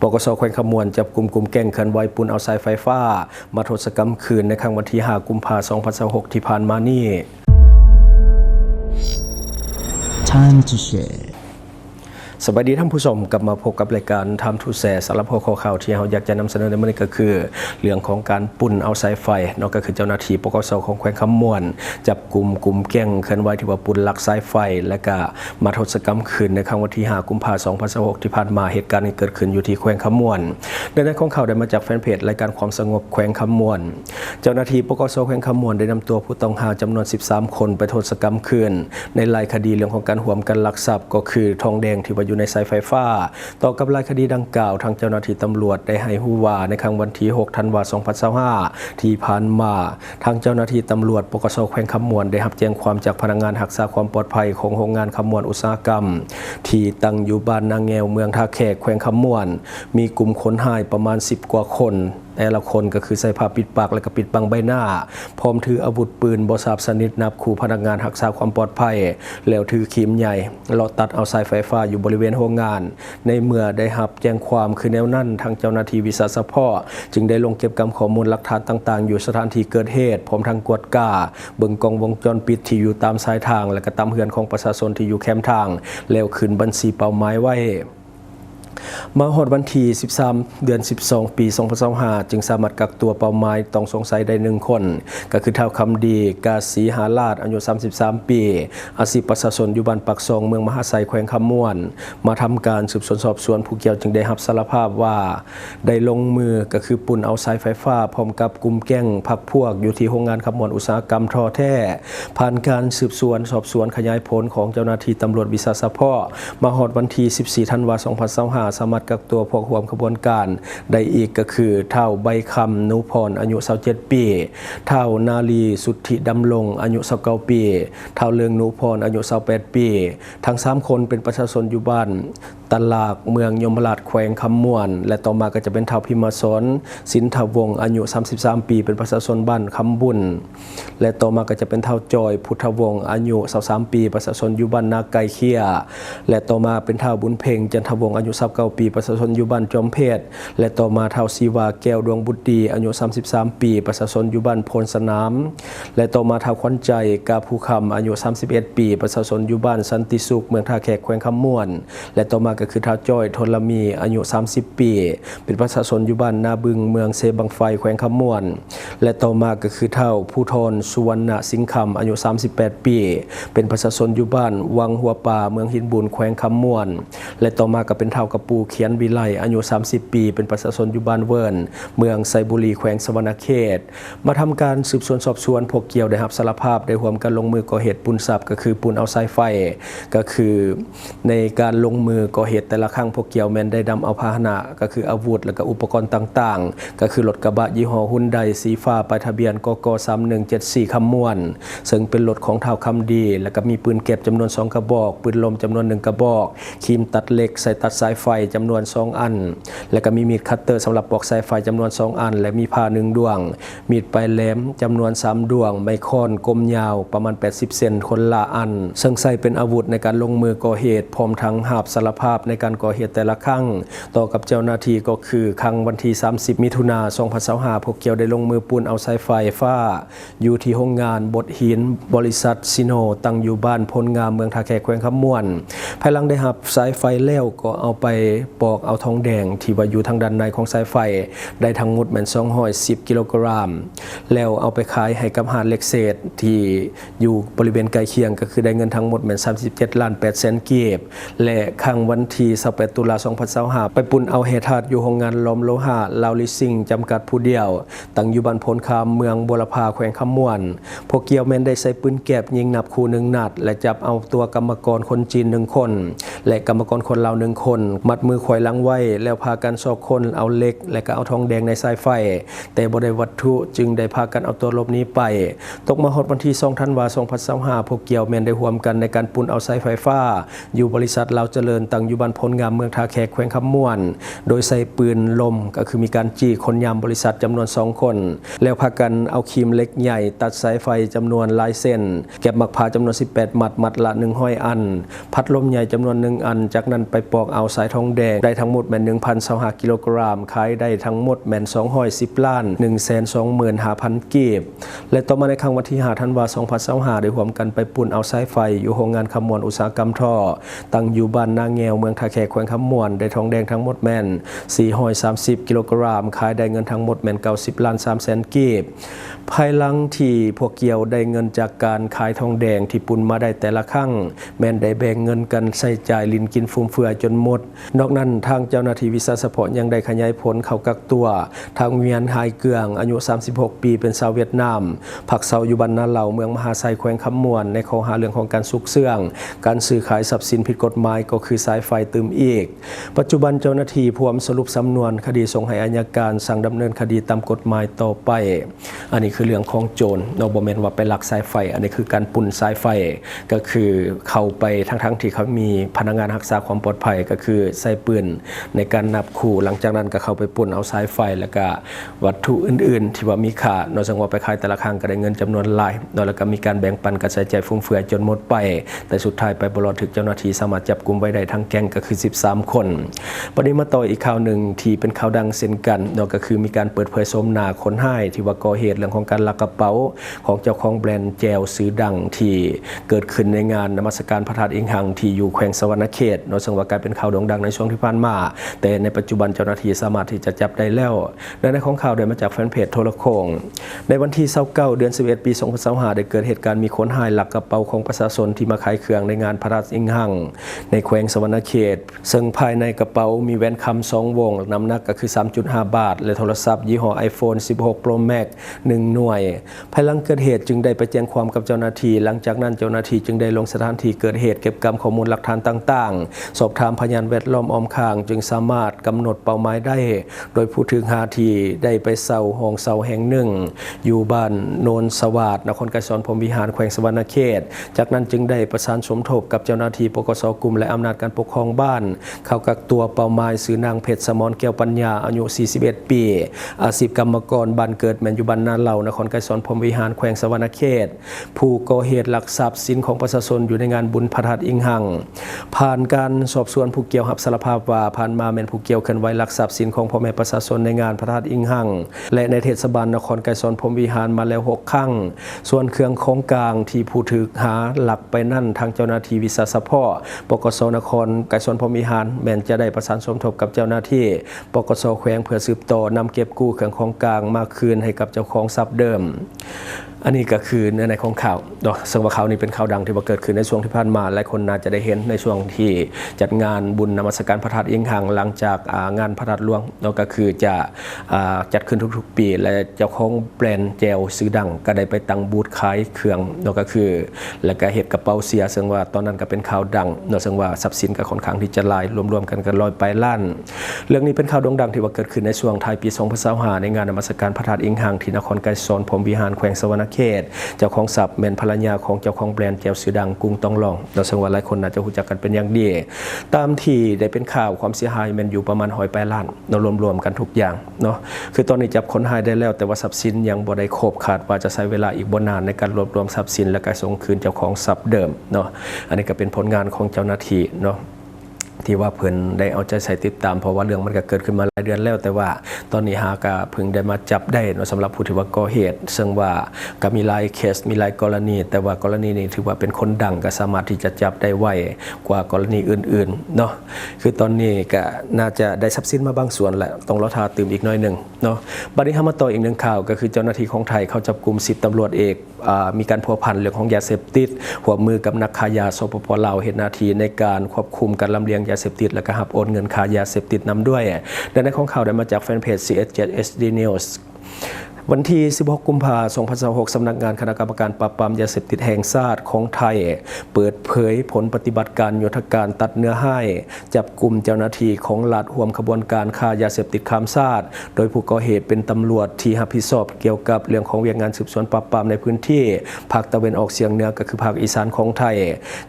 ปกส.แขวงขมวนจับกลุ่มแก๊งเคลื่อนไหวปูนเอาสายไฟฟ้ามาทศกรรมคืนในครั้งวันที่ 5 กุมภาพันธ์ 2026 ที่ผ่านมานี้ Time to shareสวัสดีท่านผู้ชมกลับมาพบกับรายการทำทูแสสารพัดข่าวที่เราอยากจะนำเสนอในวันนี้ก็คือเรื่องของการปุ่นเอาสายไฟเนาะก็คือเจ้าหน้าที่ปกส.ของแขวงขมวนจับกลุ่มแก๊งเคลื่อนไหวที่ว่าปุ่นลักสายไฟและก็มาทศกรรมคืนในครั้งวันที่ 5 กุมภาพันธ์ 2026 ที่ผ่านมาเหตุการณ์นี้เกิดขึ้นอยู่ที่แขวงขมวนในด้านของข่าวได้มาจากแฟนเพจรายการความสงบแขวงขมวนเจ้าหน้าที่ปกส.แขวงขมวนได้นำตัวผู้ต้องหาจำนวน 13 คนไปทศกรรมคืนในรายคดีเรื่องของการร่วมกันลักทรัพย์ก็คือทองแดงที่ว่าอยู่ในสายไฟฟ้าต่อกับรายคดีดังกล่าวทางเจ้าหน้าที่ตำรวจได้ให้ฮู้ว่าในครั้งวันที่ 6 ธันวาคม 2025 ที่ผ่านมาทางเจ้าหน้าที่ตำรวจปกส.แขวงขมวนได้รับแจ้งความจากพนักงานรักษาความปลอดภัยของโรงงานขมวนอุตสาหกรรมที่ตั้งอยู่บ้านนางแงวเมืองท่าแขกแขวงขมวนมีกลุ่มคนหายประมาณ10 กว่าคนแต่ละคนก็คือใส่ผ้าปิดปากและก็ปิดบังใบหน้าพร้อมถืออาวุธปืนบ่ทราบชนิดนับขู่พนักงานรักษาความปลอดภัยแล้วถือครีมใหญ่เลาะตัดเอาสายไฟฟ้าอยู่บริเวณโรงงานในเมื่อได้รับแจ้งความคือแนวนั้นทางเจ้าหน้าที่วิสาสะเพาะจึงได้ลงเก็บข้อมูลหลักฐานต่างๆอยู่สถานที่เกิดเหตุพร้อมทั้งกวดกาเบิ่งกล้องวงจรปิดที่อยู่ตามสายทางและก็ตามเฮือนของประชาชนที่อยู่แคมป์ทางแล้วขึ้นบัญชีเป้าหมายไว้มาฮอดวันที่ 13 เดือน 12 ปี 2025 จึงสามารถกักตัวเป้าหมายต้องสงสัยได้1 คนก็คือท้าวคำดีกาศรีหาราชอายุ 33 ปีอาชีพประชาชนอยู่บ้านปักซองเมืองมหาไซแขวงขมวนมาทำการสืบสวนสอบสวนผู้เกี่ยวจึงได้รับสารภาพว่าได้ลงมือก็คือปุ่นเอาสายไฟฟ้าพร้อมกับกลุ่มแก๊งพรรคพวกอยู่ที่โรงงานขมวนอุตสาหกรรมท่อแท้ผ่านการสืบสวนสอบสวนขยายผลของเจ้าหน้าที่ตำรวจวิสาสะเพาะมาฮอดวันที่ 14 ธันวาคม 2025 สามารถกักตัวพวกร่วมขบวนการได้อีกก็คือเท่าใบคำนุพรอายุ 27 ปีเท่านาลีสุทธิดำรงอายุ 29 ปีเท่าเลืองนุพรอายุ 28 ปีทั้ง3 คนเป็นประชาชนอยู่บ้านตลาดเมืองยมราชแขวงขมวนและต่อมาก็จะเป็นเท่าพิมสรสินทวงศ์อายุ 33 ปีเป็นประชาชนบ้านคำบุญและต่อมาก็จะเป็นเท่าจอยพุทธวงศ์อายุ 23 ปีประชาชนอยู่บ้านนาไก่เคียและต่อมาเป็นเท่าบุญเพ่งจันทวงศ์อายุ 29 ปีประชาชนอยู่บ้านจอมเพชรและต่อมาเท่าศิวาแก้วดวงบุตรดีอายุ 33 ปีประชาชนอยู่บ้านโพนสนามและต่อมาเท่าขวัญใจกาภูคำอายุ 31 ปีประชาชนอยู่บ้านสันติสุขเมืองท่าแขกแขวงขมวนและต่อมาก็คือเท่าจ้อยทนมีอายุ 30 ปีเป็นประชาชนอยู่บ้านนาบึงเมืองเซบังไฟแขวงขมวนและต่อมาก็คือเท่าผู้ทนสุวรรณสิงห์คำอายุ 38 ปีเป็นประชาชนอยู่บ้านวังหัวป่าเมืองหินบุญแขวงขมวนและต่อมาก็เป็นเท่ากระปูเขียนวิไลอายุ 30 ปีเป็นประชาชนอยู่บ้านเวิร์นเมืองไซบุรีแขวงสวรรณเขตมาทำการสืบสวนสอบสวนพวกเกี่ยวได้รับสารภาพได้ร่วมกันลงมือก่อเหตุปุนทรัพย์ก็คือปุนเอาสายไฟก็คือในการลงมือก่อเหตุแต่ละครั้งพวกเกี่ยวแมนได้นำเอาพาหนะก็คืออาวุธและก็อุปกรณ์ต่างๆก็คือรถกระบะยี่ห้อฮุนไดสีฟ้าป้ายทะเบียนกก3174 ขมวนซึ่งเป็นรถของท้าวคำดีและก็มีปืนเก็บจำนวน2 กระบอกปืนลมจำนวน1 กระบอกครีมตัดเหล็กใส่ตัดสายไฟจำนวน2 อันและก็มีมีดคัตเตอร์สำหรับปอกสายไฟจำนวน2 อันและมีผ้า1 ดวงมีดปลายแหลมจำนวน3 ดวงไมโครกลมยาวประมาณ80 เซนคนละอันซึ่งใส่เป็นอาวุธในการลงมือก่อเหตุพร้อมทั้งหาบสารภาพในการก่อเหตุแต่ละครั้งต่อกับเจ้าหน้าที่ก็คือครั้งวันที่ 30 มิถุนายน 2025พวกเกี่ยวได้ลงมือปูนเอาสายไฟฟ้าอยู่ที่โรงงานบดหินบริษัทซิโนตั้งอยู่บ้านพลงามเมืองท่าแขกแขวงขมวนภายหลังได้หับสายไฟแล้วก็เอาไปปอกเอาทองแดงที่ว่าอยู่ทางด้านในของสายไฟได้ทั้งหมดแม่น210 กิโลกรัมแล้วเอาไปขายให้กับห้างเล็กเศษที่อยู่บริเวณใกล้เคียงก็คือได้เงินทั้งหมดแม่น37.8 กีบและครั้งวันที่ 28 ตุลาคม 2025ไปปุ่นเอาเหตุอยู่โรงงานล้อมโลหะลาวลิซิงจำกัดผู้เดียวตั้งอยู่บ้านโพนคามเมืองบัวลพาแขวงขมวนพวกเกี่ยวแม่นได้ใส่ปืนแก็บยิงนับคู่1 นัดและจับเอาตัวกรรมกรคนจีน1 คนและกรรมกรคนลาว1 คนมัดมือไขว้หลังไว้แล้วพากันซอกคนเอาเหล็กและก็เอาทองแดงในสายไฟแต่บ่ได้วัตถุจึงได้พากันเอาตัวหลบหนีไปตกมาฮอดวันที่ 2 ธันวาคม 2025พวกเกี่ยวแม่นได้ร่วมกันในการปุ่นเอาสายไฟฟ้าอยู่บริษัทลาวเจริญตั้งอยู่ อยู่บ้านพลงามเมืองท่าแขกแขวงคำม่วนโดยใส่ปืนลมก็คือมีการจี้คนยามบริษัทจำนวน2คนแล้วพากันเอาครีมเหล็กใหญ่ตัดสายไฟจำนวนหลายเส้นเก็บหมักผ้าจำนวน18มัดละ100อันพัดลมใหญ่จำนวน1อันจากนั้นไปปอกเอาสายทองแดงได้ทั้งหมดแม่น 1,025 กิโลกรัมขายได้ทั้งหมดแม่น210ล้าน 125,000 กีบและต่อมาในครั้งวันที่5ธันวาคม2025ได้ร่วมกันไปปุ่นเอาสายไฟอยู่โรงงานขมวนอุตสาหกรรมท่อตั้งอยู่บ้านนาแงวเมืองท่าแขกแขวงคำม่วนได้ทองแดงทั้งหมดแม่น430กิโลกรัมขายได้เงินทั้งหมดแม่น90ล้าน3แสนกีบภายหลังที่พวกเกี่ยวได้เงินจากการขายทองแดงที่ปุ่นมาได้แต่ละครั้งแม่นได้แบ่งเงินกันใช้จ่ายลินกินฟุ่มเฟือยจนหมดนอกนั้นทางเจ้าหน้าที่วิสาสะเพาะยังได้ขยายผลเข้ากักตัวทางเวียนหายเกืองอายุ36ปีเป็นชาวเวียดนามพักเซาอยู่บ้านนาเหล่าเมืองมหาไซแขวงคำม่วนในข้อหาเรื่องของการซุกเสื่องการซื้อขายทรัพย์สินผิดกฎหมายก็คือสายไฟตืมอีกปัจจุบันเจ้าหน้าที่พร้อมสรุปสำนวนคดีส่งให้อัยการสั่งดำเนินคดีตามกฎหมายต่อไปอันนี้คือเรื่องของโจรนอกบ่แม่นว่าไปลักสายไฟอันนี้คือการปุ่นสายไฟก็คือเข้าไปทั้งที่เขามีพนักงานรักษาความปลอดภัยก็คือใส่ปืนในการนับคู่หลังจากนั้นก็เข้าไปปุ่นเอาสายไฟแล้วก็วัตถุอื่นๆที่ว่ามีค่านอกจากว่าไปขายแต่ละครั้งก็ได้เงินจำนวนหลายแล้วก็มีการแบ่งปันกระจายใจฟุ่มเฟือยจนหมดไปแต่สุดท้ายไปบรอดถึกเจ้าหน้าที่สามารถจับกุมไว้ได้ทั้งแก๊งก็คือ13คนประเด็นมาต่ออีกข่าวหนึ่งที่เป็นข่าวดังเช่นกันก็คือมีการเปิดเผยโฉมหน้าคนหายที่ว่าก่อเหตุเรื่องของการลักกระเป๋าของเจ้าของแบรนด์แจวซื้อดังที่เกิดขึ้นในงานนมัสการพระธาตุอิงหังที่อยู่แขวงสวรรณเขตซึ่งว่ากลายเป็นข่าวโด่งดังในช่วงที่ผ่านมาแต่ในปัจจุบันเจ้าหน้าที่สามารถที่จะจับได้แล้วและในของข่าวได้มาจากแฟนเพจโทรโขงในวันที่29เดือน11ปี2025ได้เกิดเหตุการณ์มีคนหายลักกระเป๋าของประชาชนที่มาขายเครื่องในงานพระธาตุอิงหังในแขวงสวรรณเขตซึ่งภายในกระเป๋ามีแหวนคำ2วงน้ำหนักก็คือ 3.5 บาทและโทรศัพท์ยี่ห้อ iPhone 16 Pro Max 1 หน่วยภายหลังเกิดเหตุจึงได้ไปแจ้งความกับเจ้าหน้าที่หลังจากนั้นเจ้าหน้าที่จึงได้ลงสถานที่เกิดเหตุเก็บกำข้อมูลหลักฐานต่างๆสอบถามพยานแวดล้อมอ้อมข้างจึงสามารถกำหนดเป้าหมายได้โดยผู้ถึงหาที่ได้ไปเซาห้องเซาแห่งหนึ่งอยู่บ้านโนนสวัสดิ์นครไกรสอนพรหมวิหารแขวงสวรรณเขตจากนั้นจึงได้ประสานสมทบกับเจ้าหน้าที่ปกส.กลุ่มและอำนาจการปกครองบ้านเข้ากักตัวเป้าหมายซื้อนางเพชรสมรแก้วปัญญาอายุ41ปีอาชีพกรรมกรบ้านเกิดแม่นอยู่บ้านนาเหล่านครไกรสอนพรหมวิหารแขวงสวรรณเขตผู้ก่อเหตุลักทรัพย์สินของประชาชนอยู่ในงานบุญพระธาตุอิงหังผ่านการสอบสวนผู้เกี่ยวรับสารภาพว่าผ่านมาแม่นผู้เกี่ยวเคลื่อนไหวลักทรัพย์สินของพ่อแม่ประชาชนในงานพระธาตุอิงหังและในเทศบาลนครไกรสอนพรหมวิหารมาแล้ว6ครั้งส่วนเครื่องของกลางที่ผู้ถูกหาหลักไปนั่นทางเจ้าหน้าที่วิสาสะเพาะปกส.นครไกรสอนพรหมวิหารแม้นจะได้ประสานสมทบกับเจ้าหน้าที่ปกส.แขวงเพื่อสืบต่อนำเก็บกู้เครื่องของกลางมาคืนให้กับเจ้าของทรัพย์เดิมอันนี้ก็คือเนื้อในของข่าวซึ่งว่าข่าวนี้เป็นข่าวดังที่เกิดขึ้นในช่วงที่ผ่านมาหลายคนน่าจะได้เห็นในช่วงที่จัดงานบุญนมัสการพระธาตุอิงหังหลังจากงานพระธาตุหลวงก็คือจะจัดขึ้นทุกๆปีและเจ้าของแบรนด์แจวซื้อดังก็ได้ไปตั้งบูธขายเครื่องก็คือแล้วก็เหตุกระเป๋าเสียซึ่งว่าตอนนั้นก็เป็นข่าวดังซึ่งว่าทรัพย์สินก็ค่อนข้างที่จะหลายรวมๆกันก็ลอยไปล้านเรื่องนี้เป็นข่าวโด่งดังที่ว่าเกิดขึ้นในช่วงท้ายปี2025ในงานนมัสการพระธาตุอิงหังที่นครไกรสอนพรหมวิหารแขวงสวรรณเขตเจ้าของทรัพย์แม่นภรรยาของเจ้าของแบรนด์แจวซื้อดังกรุงต้องลองซึ่งว่าหลายคนน่าจะรู้จักกันเป็นอย่างดีตามที่ได้เป็นข่าวความเสียหายมันอยู่ประมาณ100 ล้านรวมๆกันทุกอย่างคือตอนนี้จับคนหายได้แล้วแต่ว่าทรัพย์สินยังบ่ได้ครบขาดว่าจะใช้เวลาอีกบ่นานในการรวบรวมทรัพย์สินและการส่งคืนเจ้าของทรัพย์เดิมอันนี้ก็เป็นผลงานของเจ้าหน้าที่ที่ว่าเพิ่นได้เอาใจใส่ติดตามเพราะว่าเรื่องมันก็เกิดขึ้นมาหลายเดือนแล้วแต่ว่าตอนนี้หากเพิ่งได้มาจับได้สำหรับผู้ที่ว่าก่อเหตุซึ่งว่าก็มีหลายเคสมีหลายกรณีแต่ว่ากรณีนี้ถือว่าเป็นคนดังก็สามารถที่จะจับได้ไวกว่ากรณีอื่นๆคือตอนนี้ก็น่าจะได้ทรัพย์สินมาบางส่วนแหละต้องรอท่าตื่มอีกหน่อยนึงบัดนี้มาต่ออีกหนึ่งข่าวก็คือเจ้าหน้าที่ของไทยเขาจับกุม10ตำรวจเอกมีการพัวพันเรื่องของยาเสพติดหัวมือกับนักค้ายาสปป.ลาวเฮ็ดหน้าที่ในการควบคุมการลำเลียงยาเสพติดและก็หับโอนเงินค่ายาเสพติดนำด้วยและในของข่าวได้มาจากแฟนเพจ CS7 SD News วันที่ 16 กุมภาพันธ์ 2026 สำนักงานคณะกรรมการปราบปรามยาเสพติดแห่งชาติของไทย เปิดเผยผลปฏิบัติการยุทธการตัดเนื้อให้จับกลุ่มเจ้าหน้าที่ของรัฐร่วมขบวนการค้ายาเสพติดข้ามชาติโดยผู้ก่อเหตุเป็นตำรวจที่รับผิดชอบเกี่ยวกับเรื่องของเวียกงานสืบสวนปราบปรามในพื้นที่ภาคตะวันออกเฉียงเหนือก็คือภาคอีสานของไทย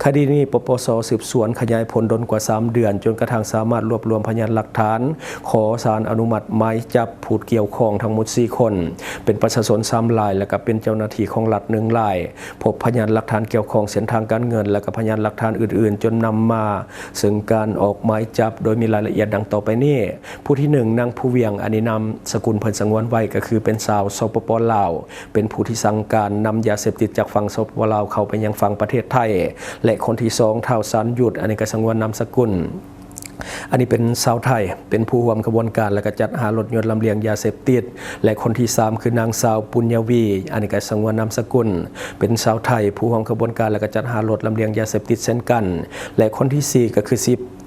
คดีนี้ปปส.สืบสวนขยายผลดนกว่า 3 เดือนจนกระทั่งสามารถรวบรวมพยานหลักฐานขอศาลอนุมัติหมายจับผู้เกี่ยวข้องทั้งหมด 4 คนเป็นประชาชน3 รายและก็เป็นเจ้าหน้าที่ของรัฐ1 รายพบพยานหลักฐานเกี่ยวข้องเส้นทางการเงินและก็พยานหลักฐานอื่นๆจนนำมาซึ่งการออกหมายจับโดยมีรายละเอียดดังต่อไปนี้ผู้ที่1นางผู้เวียงอันนี้นามสกุลเพิ่นสงวนไว้ก็คือเป็นชาวสปป.ลาวเป็นผู้ที่สั่งการนำยาเสพติดจากฝั่งสปป.ลาวเข้าไปยังฝั่งประเทศไทยและคนที่2ท้าวสารหยุดอันนี้ก็สงวนนามสกุลอันนี้เป็นชาวไทยเป็นผู้ร่วมกระบวนการและก็จัดหารถยนต์ลำเลียงยาเสพติดและคนที่3คือนางสาวปุญญวีอันนี้ก็สงวนนามสกุลเป็นชาวไทยผู้ร่วมกระบวนการและก็จัดหารถลำเลียงยาเสพติดเช่นกันและคนที่4ก็คือ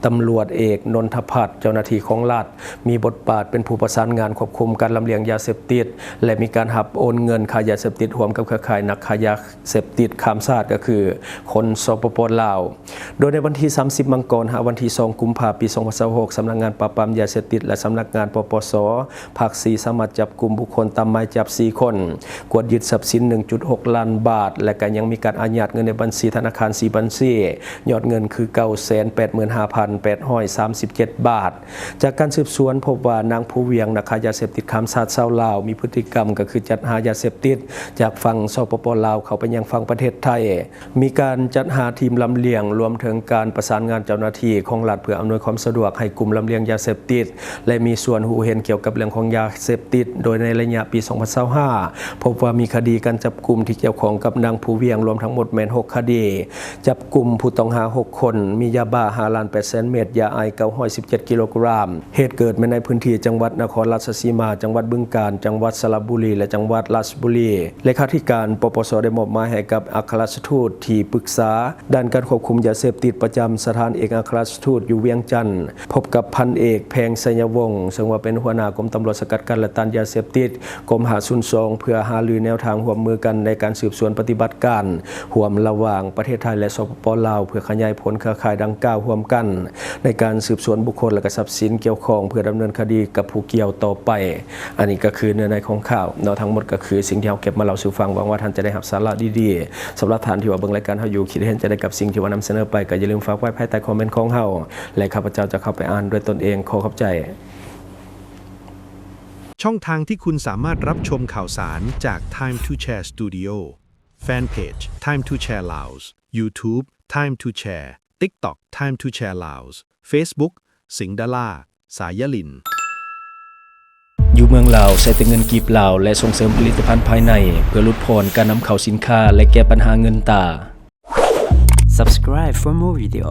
ตำรวจเอกนนทพัฒน์เจ้าหน้าที่ของรัฐมีบทบาทเป็นผู้ประสานงานควบคุมการลำเลียงยาเสพติดและมีการหับโอนเงินค่ายาเสพติดร่วมกับเครือข่ายนักค้ายาเสพติดข้ามชาติก็คือคนสปป.ลาวโดยในวันที่30 มังกรวันที่2 กุมภาพันธ์ ปี 2026 สำนักงานปราบปรามยาเสพติดและสำนักงานปปส.ภาค 4 สามารถจับกลุ่มบุคคลตามหมายจับ 4 คนกวดยึดทรัพย์สิน 1.6 ล้านบาทและก็ยังมีการอายัดเงินในบัญชีธนาคาร 4 บัญชียอดเงินคือ 985,837 บาทจากการสืบสวนพบว่านางผู้เวียงนักค้ายาเสพติดข้ามชาติชาวลาวมีพฤติกรรมก็คือจัดหายาเสพติดจากฝั่งสปป.ลาวเข้าไปยังฝั่งประเทศไทยมีการจัดหาทีมลำเลียงรวมถึงการประสานงานเจ้าหน้าที่ของรัฐเพื่ออำนวยความสะดวกให้กลุ่มลำเลียงยาเสพติดและมีส่วนรู้เห็นเกี่ยวกับเรื่องของยาเสพติดโดยในระยะปี 2025 พบว่ามีคดีการจับกลุ่มที่เกี่ยวข้องกับนางผู้เวียงรวมทั้งหมดแม่น6 คดีจับกลุ่มผู้ต้องหา 6 คนมียาบ้า 5,800,000 เม็ดยาไอ 917 กิโลกรัมเหตุเกิดในพื้นที่จังหวัดนครราชสีมาจังหวัดบึงกาฬจังหวัดสระบุรีและจังหวัดราชบุรีเลขาธิการปปส.ได้มอบหมายให้กับอัครราชทูตที่ปรึกษาด้านการควบคุมยาเสพติดประจำสถานเอกอัครราชทูตอยู่เวียงจันทร์พบกับพันเอกแพงไสยวงศ์ซึ่งว่าเป็นหัวหน้ากรมตำรวจสกัดกั้นและต้านยาเสพติดกรม502เพื่อหารือแนวทางร่วมมือกันในการสืบสวนปฏิบัติการร่วมระหว่างประเทศไทยและสปป.ลาวเพื่อขยายผลเครือข่ายดังกล่าวร่วมกันในการสืบสวนบุคคลและทรัพย์สินเกี่ยวข้องเพื่อดำเนินคดีกับผู้เกี่ยวต่อไปอันนี้ก็คือเนื้อในของข่าวเนาะทั้งหมดก็คือสิ่งที่เราเก็บมาเล่าสู่ฟังหวังว่าท่านจะได้รับสาระดีๆสำหรับท่านที่ว่าเบิ่งรายการเฮาอยู่คิดเห็นจะได้กับสิ่งที่ว่านำเสนอไปก็อย่าลืมฝากไว้ภายใต้คอมเมนต์ของเฮาและข้าพเจ้าจะเข้าไปอ่านด้วยตนเองขอขอบใจช่องทางที่คุณสามารถรับชมข่าวสารจาก Time to Share Studio Fanpage Time to Share Laos YouTube Time to Share TikTok Time to Share Laos Facebook สิงห์ดาราสายลินอยู่เมืองลาวใช้แต่เงินกีบลาวและส่งเสริมผลิตภัณฑ์ภายในเพื่อลดพรการนำเข้าสินค้าและแก้ปัญหาเงินตา Subscribe for more video.